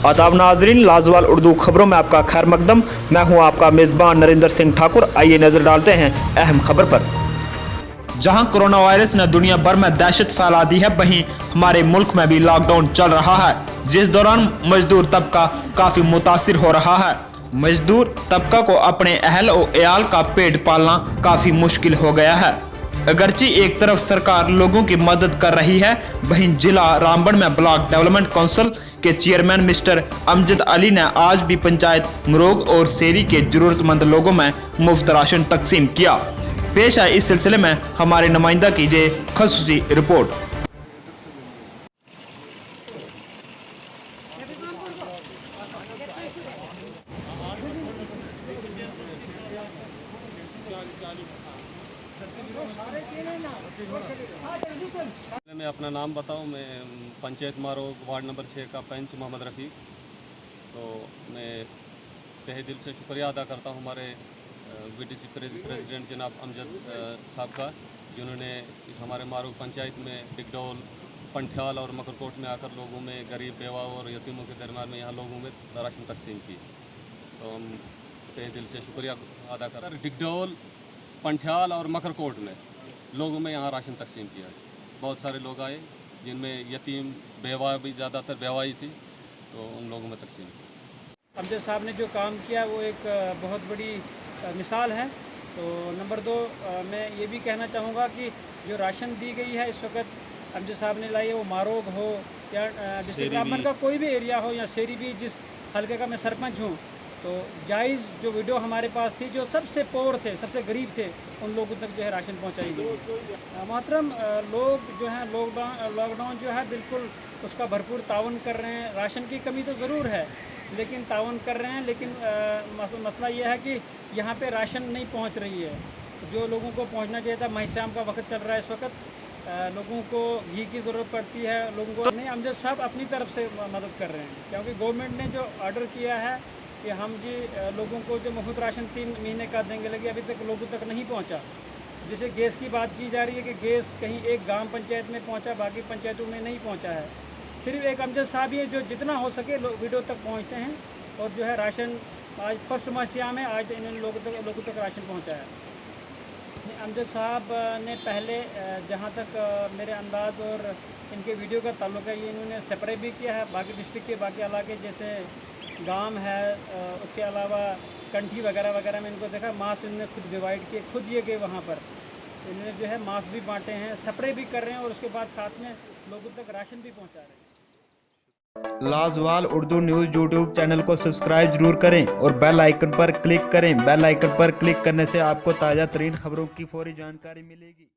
आदाब नाजरीन, लाजवाल उर्दू खबरों में आपका खैर मकदम। मैं हूं आपका मेज़बान नरेंद्र सिंह ठाकुर। आइए नजर डालते हैं अहम खबर पर। जहां कोरोना वायरस ने दुनिया भर में दहशत फैला दी है, वहीं हमारे मुल्क में भी लॉकडाउन चल रहा है, जिस दौरान मजदूर तबका काफी मुतासिर हो रहा है। मजदूर तबका को अपने अहल और एयाल का पेट पालना काफी मुश्किल हो गया है। अगरचे एक तरफ सरकार लोगों की मदद कर रही है, वहीं जिला रामबन में ब्लॉक डेवलपमेंट काउंसिल के चेयरमैन मिस्टर अमजद अली ने आज भी पंचायत मरोग और सेरी के जरूरतमंद लोगों में मुफ्त राशन तकसीम किया। पेश है इस सिलसिले में हमारे नुमाइंदा कीजिए खसूसी रिपोर्ट। मैं अपना नाम बताऊं, मैं पंचायत मारोग वार्ड नंबर 6 का पंच मोहम्मद रफ़ीक। तो मैं तहे दिल से शुक्रिया अदा करता हूं हमारे बीडीसी प्रेसिडेंट जनाब अमजद साहब का, जिन्होंने इस हमारे मारोग पंचायत में डिगडोल, पंठ्याल और मकरकोट में आकर लोगों में, गरीब बेवा और यतीमों के दरमियान में यहाँ लोगों में राशन तकसीम की। तो हम तहे दिल से शुक्रिया अदा कर रहे हैं। डिगडोल, पंठ्याल और मकरकोट में लोगों में यहाँ राशन तकसीम किया। बहुत सारे लोग आए, जिनमें यतीम बेवा भी ज़्यादातर बेवाई थी, तो उन लोगों में तकसीम किया। अमजद साहब ने जो काम किया वो एक बहुत बड़ी मिसाल है। तो नंबर 2, मैं ये भी कहना चाहूँगा कि जो राशन दी गई है इस वक्त अमजद साहब ने लाई है, वो मारोग हो या डिस्ट्रिक्ट रामबन का कोई भी एरिया हो या शेरी भी, जिस हल्के का मैं सरपंच हूँ, तो जायज़ जो वीडियो हमारे पास थी, जो सबसे पोर थे, सबसे गरीब थे, उन लोगों तक जो है राशन पहुंचाई गई। मोहतरम, लोग जो हैं लॉकडाउन जो है बिल्कुल उसका भरपूर ताउन कर रहे हैं। राशन की कमी तो ज़रूर है, लेकिन ताउन कर रहे हैं। लेकिन मसला ये है कि यहाँ पे राशन नहीं पहुँच रही है जो लोगों को पहुँचना चाहिए था। माह का वक्त चल रहा है इस वक्त, लोगों को घी की ज़रूरत पड़ती है। लोगों को नहीं, अमजद साहब अपनी तरफ से मदद कर रहे हैं, क्योंकि गवर्नमेंट ने जो ऑर्डर किया है कि हम जी लोगों को जो मुफ्त राशन 3 महीने का देंगे, लगे अभी तक लोगों तक नहीं पहुंचा। जैसे गैस की बात की जा रही है कि गैस कहीं एक गांव पंचायत में पहुंचा, बाकी पंचायतों में नहीं पहुंचा है। सिर्फ एक अमजद साहब ही जो जितना हो सके वीडियो तक पहुंचते हैं और जो है राशन आज फर्स्ट माह में आज इन लोगों तक राशन पहुँचाया। अमजद साहब ने पहले जहाँ तक मेरे अंदाज़ और इनके वीडियो का ताल्लुक है, ये इन्होंने सेपरेट भी किया है बाकी डिस्ट्रिक्ट के बाकी इलाके, जैसे गांव है, उसके अलावा कंठी वगैरह वगैरह में इनको देखा। मास इन्होंने खुद डिवाइड किए, खुद ये गए वहाँ पर, इन्होंने जो है मास भी बांटे हैं, स्प्रे भी कर रहे हैं और उसके बाद साथ में लोगों तक राशन भी पहुँचा रहे हैं। लाजवाल उर्दू न्यूज़ यूट्यूब चैनल को सब्सक्राइब जरूर करें और बेल आइकन पर क्लिक करें। बेल आइकन पर क्लिक करने से आपको ताज़ा तरीन खबरों की फौरी जानकारी मिलेगी।